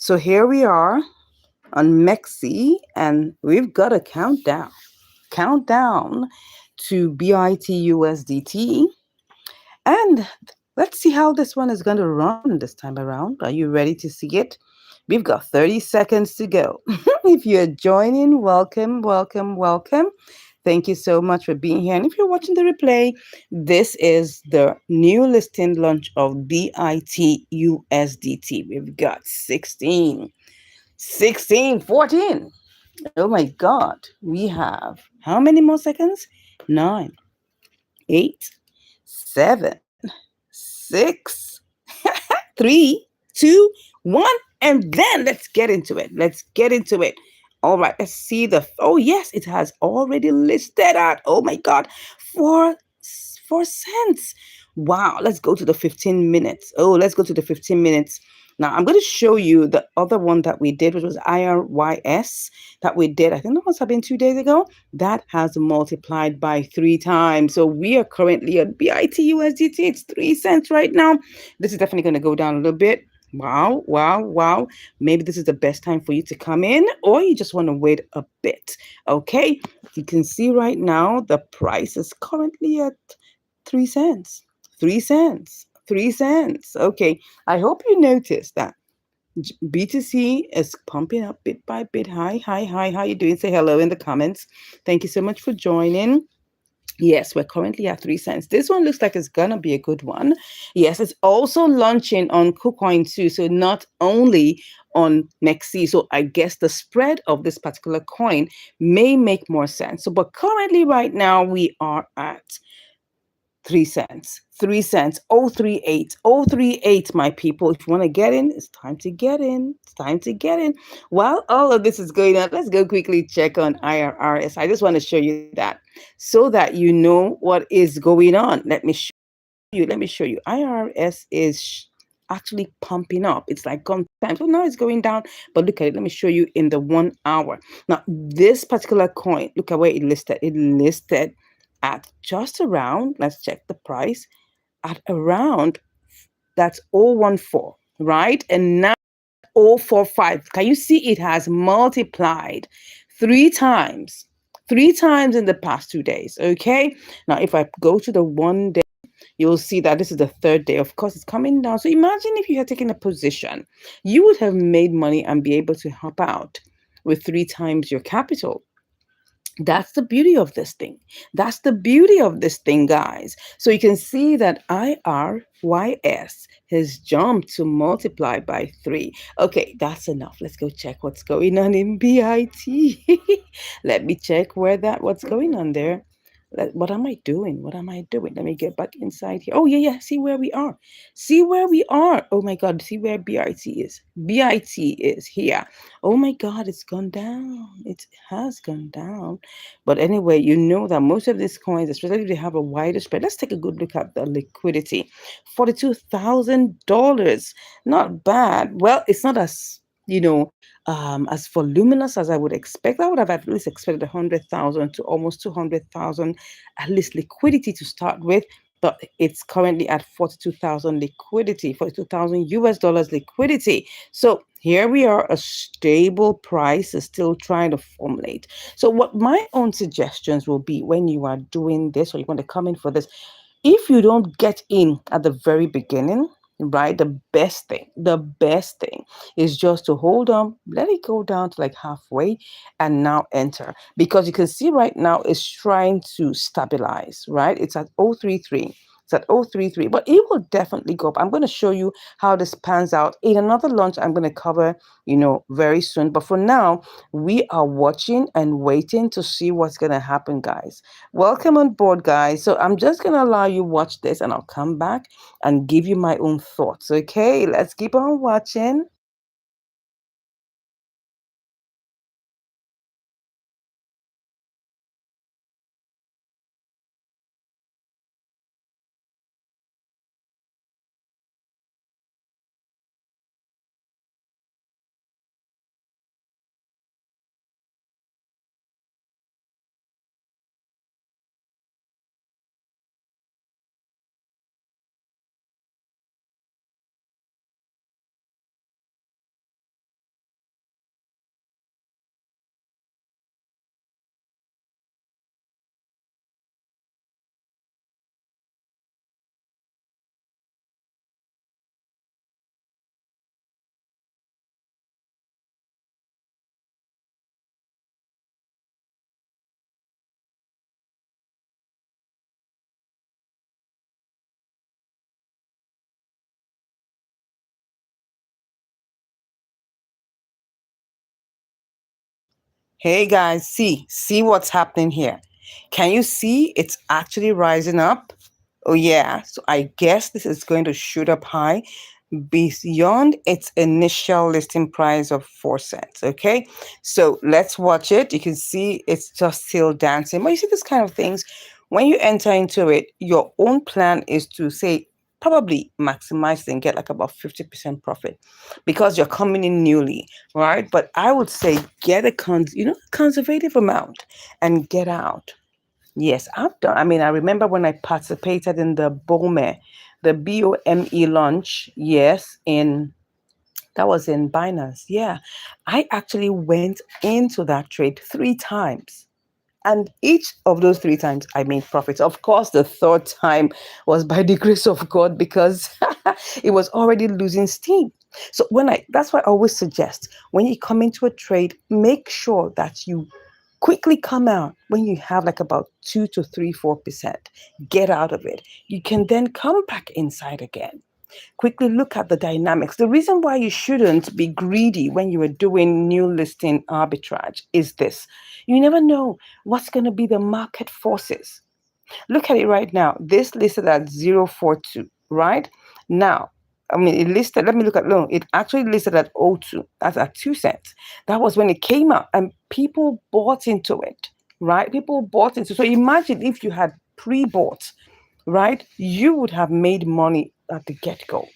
So here we are on Mexi, and we've got a countdown to BIT USDT. And let's see how this one is going to run this time around. Are you ready to see it? We've got 30 seconds to go. If you're joining, welcome, welcome, welcome. Thank you so much for being here. And if you're watching the replay, this is the new listing launch of BIT USDT. We've got 16, 14. Oh my God. We have how many more seconds? 9, 8, 7, 6, 3, 2, 1. And then let's get into it. Let's get into it. All right, let's see oh yes, it has already listed at, oh my God, 4 cents. Wow, let's go to the 15 minutes. Oh, let's go to the 15 minutes. Now I'm going to show you the other one that we did, which was IRYS that we did. I think that must have been 2 days ago. That has multiplied by 3 times. So we are currently at BIT USDT. It's 3 cents right now. This is definitely going to go down a little bit. Wow, wow, wow. Maybe this is the best time for you to come in, or you just want to wait a bit. Okay, you can see right now the price is currently at 3 cents. 3 cents. 3 cents. Okay, I hope you noticed that BTC is pumping up bit by bit. Hi, hi, hi. How you doing? Say hello in the comments. Thank you so much for joining. Yes, we're currently at 3 cents. This one looks like it's gonna be a good one. Yes, it's also launching on KuCoin too. So not only on Mexi. So I guess the spread of this particular coin may make more sense. So, but currently right now we are at 3 cents. 3 cents. 038. 038, my people. If you want to get in, it's time to get in. It's time to get in. While all of this is going on, let's go quickly check on IRRS. I just want to show you that so that you know what is going on. Let me show you. Let me show you. IRS is actually pumping up. It's like time. So now it's going down, but look at it. Let me show you in the 1 hour. Now, this particular coin, look at where it listed. It listed at just around, let's check the price, at around, that's 014, right? And now 045. Can you see it has multiplied 3 times? 3 times in the past 2 days. Okay. Now, if I go to the 1 day, you'll see that this is the third day. Of course, it's coming down. So imagine if you had taken a position, you would have made money and be able to hop out with 3 times your capital. That's the beauty of this thing. That's the beauty of this thing, guys. So you can see that IRYS has jumped to multiply by 3. Okay, that's enough. Let's go check what's going on in BIT. Let me check what's going on there. What am I doing? What am I doing? Let me get back inside here. Oh, yeah, yeah. See where we are. See where we are. Oh, my God. See where BIT is. BIT is here. Oh, my God. It's gone down. It has gone down. But anyway, you know that most of these coins, especially if they have a wider spread, let's take a good look at the liquidity. $42,000. Not bad. Well, it's not as voluminous as I would expect. I would have at least expected 100,000 to almost 200,000, at least liquidity to start with. But it's currently at 42,000 liquidity, 42,000 US dollars liquidity. So here we are, a stable price is still trying to formulate. So what my own suggestions will be when you are doing this, or you want to come in for this, if you don't get in at the very beginning, right, the best thing is just to hold on, let it go down to like halfway, and now enter, because you can see right now it's trying to stabilize, right? It's at 033. It's at 033, but it will definitely go up. I'm going to show you how this pans out in another launch I'm going to cover, very soon. But for now, we are watching and waiting to see what's going to happen, guys. Welcome on board, guys. So I'm just going to allow you watch this, and I'll come back and give you my own thoughts. Okay, let's keep on watching. Hey guys, see what's happening here. Can you see it's actually rising up? Oh yeah, so I guess this is going to shoot up high beyond its initial listing price of 4 cents. Okay, so let's watch it. You can see it's just still dancing. But you see this kind of things, when you enter into it, your own plan is to say probably maximize and get like about 50% profit because you're coming in newly, right? But I would say get a conservative amount and get out. Yes, I've done. I mean, I remember when I participated in the BOME launch. Yes, in that was in Binance. Yeah, I actually went into that trade 3 times. And each of those 3 times I made profits. Of course, the third time was by the grace of God because it was already losing steam. So that's why I always suggest when you come into a trade, make sure that you quickly come out when you have like about 2 to 3, 4%. Get out of it. You can then come back inside again. Quickly look at the dynamics. The reason why you shouldn't be greedy when you are doing new listing arbitrage is this. You never know what's going to be the market forces. Look at it right now. This listed at 0.42, right? Now, I mean, it listed, let me look at loan. It actually listed at 0.02. That's at 2 cents. That was when it came out and people bought into it, right? People bought into. So imagine if you had pre-bought, right? You would have made money at the get-go,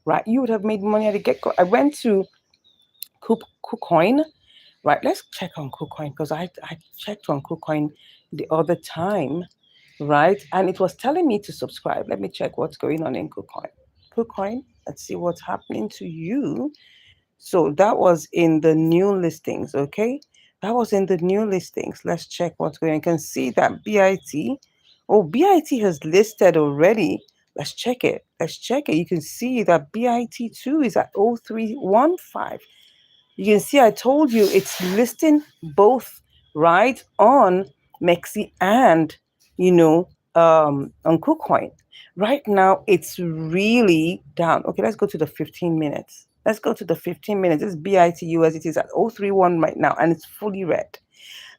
right? You would have made money at the get-go. I went to KuCoin, right? Let's check on KuCoin because I checked on KuCoin the other time, right? And it was telling me to subscribe. Let me check what's going on in KuCoin. KuCoin, let's see what's happening to you. So that was in the new listings, okay? That was in the new listings. Let's check what's going on. You can see that BIT. Oh, BIT has listed already. Let's check it. Let's check it. You can see that BIT2 is at 0315. You can see I told you it's listing both right on Mexi and on KuCoin. Right now it's really down. Okay, let's go to the 15 minutes. Let's go to the 15 minutes. This BIT USDT is at 031 right now and it's fully red.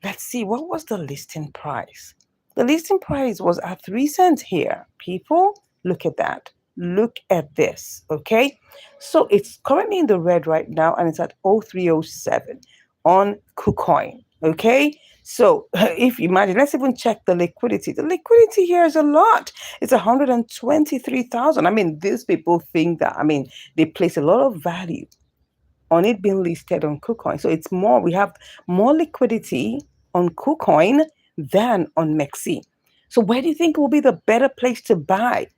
Let's see, what was the listing price? The listing price was at 3 cents here. People, look at that. Look at this, okay? So it's currently in the red right now and it's at 0307 on KuCoin, okay? So if you imagine, let's even check the liquidity. The liquidity here is a lot. It's 123,000. I mean, these people think that, I mean, they place a lot of value on it being listed on KuCoin. So it's more, we have more liquidity on KuCoin than on Mexi. So where do you think will be the better place to buy?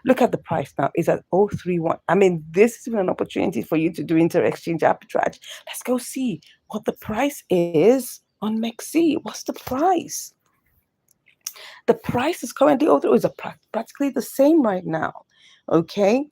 Look at the price now. It's at 031. I mean, this is even an opportunity for you to do inter-exchange arbitrage. Let's go see what the price is on Mexi. What's the price? The price is currently practically the same right now. Okay.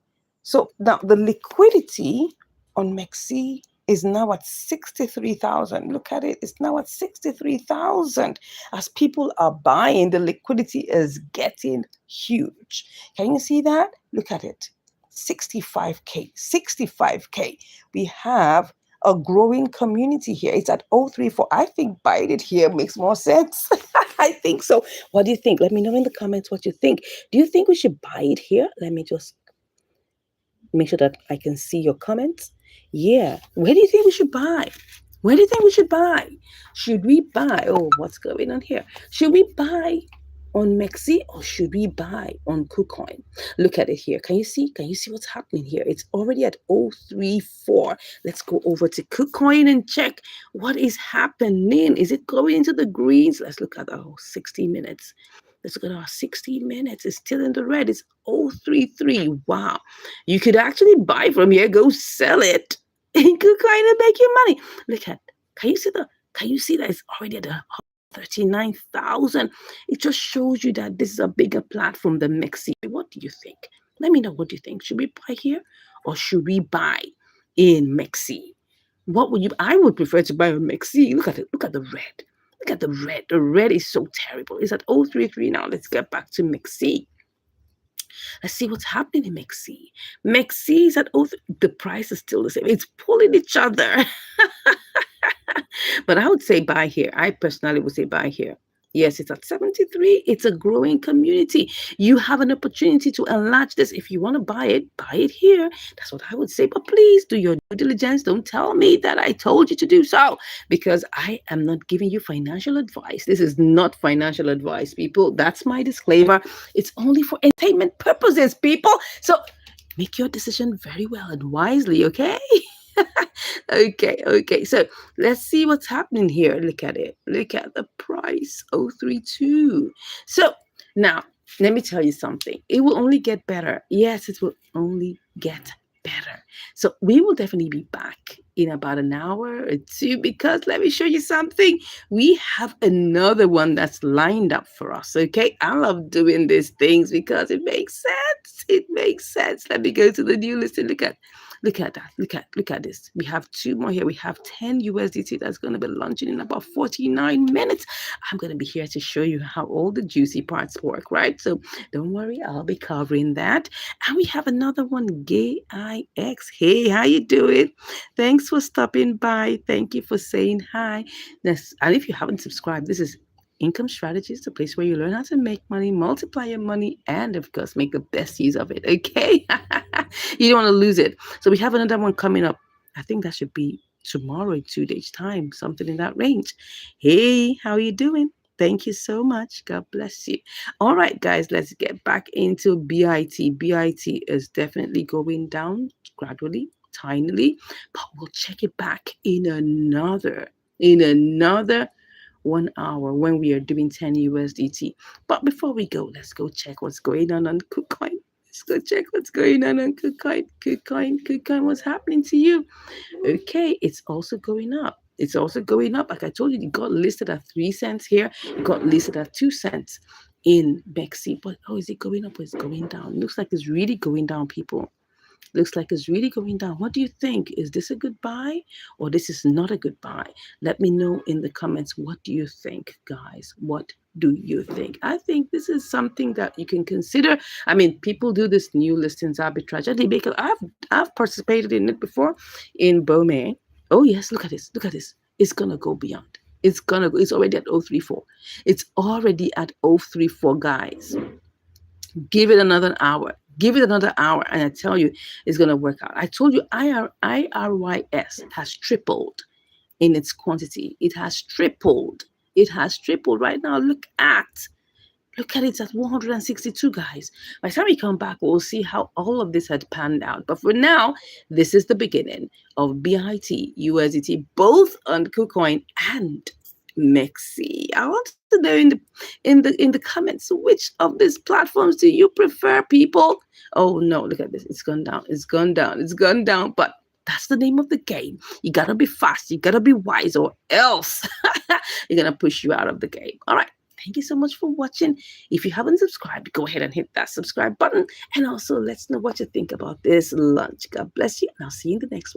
So now the liquidity on Mexi is now at 63,000. Look at it. It's now at 63,000. As people are buying, the liquidity is getting huge. Can you see that? Look at it. 65K. 65K. We have a growing community here. It's at 034. I think buying it here makes more sense. I think so. What do you think? Let me know in the comments what you think. Do you think we should buy it here? Let me just make sure that I can see your comments. Yeah. Where do you think we should buy? Where do you think we should buy? Should we buy? Oh, what's going on here? Should we buy on Mexi or should we buy on KuCoin? Look at it here. Can you see? Can you see what's happening here? It's already at 034. Let's go over to KuCoin and check what is happening. Is it going into the greens? Let's look at 60 minutes. Let's look at our 60 minutes. It's still in the red. It's 033. Wow. You could actually buy from here, go sell it in KuCoin and make your money. Look at, can you see that it's already at 39,000? It just shows you that this is a bigger platform than Mexi. What do you think? Let me know what you think. Should we buy here or should we buy in Mexi? What would you? I would prefer to buy a Mexi. Look at it. Look at the red. Look at the red. The red is so terrible. It's at 033 now. Let's get back to Mexi. Let's see what's happening in Mexi. Mexi is at the price is still the same. It's pulling each other. But I would say buy here. I personally would say buy here. Yes, it's at 73. It's a growing community. You have an opportunity to enlarge this. If you want to buy it here. That's what I would say. But please do your due diligence. Don't tell me that I told you to do so, because I am not giving you financial advice. This is not financial advice, people. That's my disclaimer. It's only for entertainment purposes, people. So make your decision very well and wisely, okay? Okay. So let's see what's happening here. Look at it. Look at the price. 032. So now let me tell you something. It will only get better. Yes, it will only get better. So we will definitely be back in about an hour or two, because let me show you something. We have another one that's lined up for us. Okay. I love doing these things because it makes sense. It makes sense. Let me go to the new list and look at that. Look at this. We have two more here. We have 10 USDT that's going to be launching in about 49 minutes. I'm going to be here to show you how all the juicy parts work, right? So don't worry, I'll be covering that. And we have another one, GAIX. Hey, how you doing? Thanks for stopping by. Thank you for saying hi. Yes, and if you haven't subscribed, this is Income Strategies, the place where you learn how to make money, multiply your money, and of course, make the best use of it. Okay? You don't want to lose it. So we have another one coming up. I think that should be tomorrow in 2 days' time, something in that range. Hey, how are you doing? Thank you so much. God bless you. All right, guys, let's get back into BIT. BIT is definitely going down gradually, tinily, but we'll check it back in another 1 hour when we are doing 10 USDT. But before we go, let's go check what's going on KuCoin. Let's go check what's going on KuCoin. KuCoin, what's happening to you? Okay, it's also going up. It's also going up. Like I told you, it got listed at 3 cents here. It got listed at 2 cents in Bexy. But is it going up or is it going down? It looks like it's really going down, people. Looks like it's really going down. What do you think? Is this a good buy or this is not a good buy? Let me know in the comments. What do you think, guys? What do you think? I think this is something that you can consider. I mean, people do this new listings arbitrage. And they make I've participated in it before in Bome. Oh yes, look at this. Look at this. It's gonna go beyond. It's already at 034. It's already at 034, guys. Give it another hour. Give it another hour, and I tell you, it's going to work out. I told you, IRYS has tripled in its quantity. It has tripled. It has tripled right now. Look at it at 162, guys. By the time we come back, we'll see how all of this had panned out. But for now, this is the beginning of BIT, USDT, both on KuCoin and Mexi. I want to know in the comments, which of these platforms do you prefer, people? Oh no, look at this. It's gone down. It's gone down. It's gone down. But that's the name of the game. You gotta be fast. You gotta be wise, or else you're gonna push you out of the game. All right. Thank you so much for watching. If you haven't subscribed, go ahead and hit that subscribe button. And also, let's know what you think about this lunch. God bless you, and I'll see you in the next one.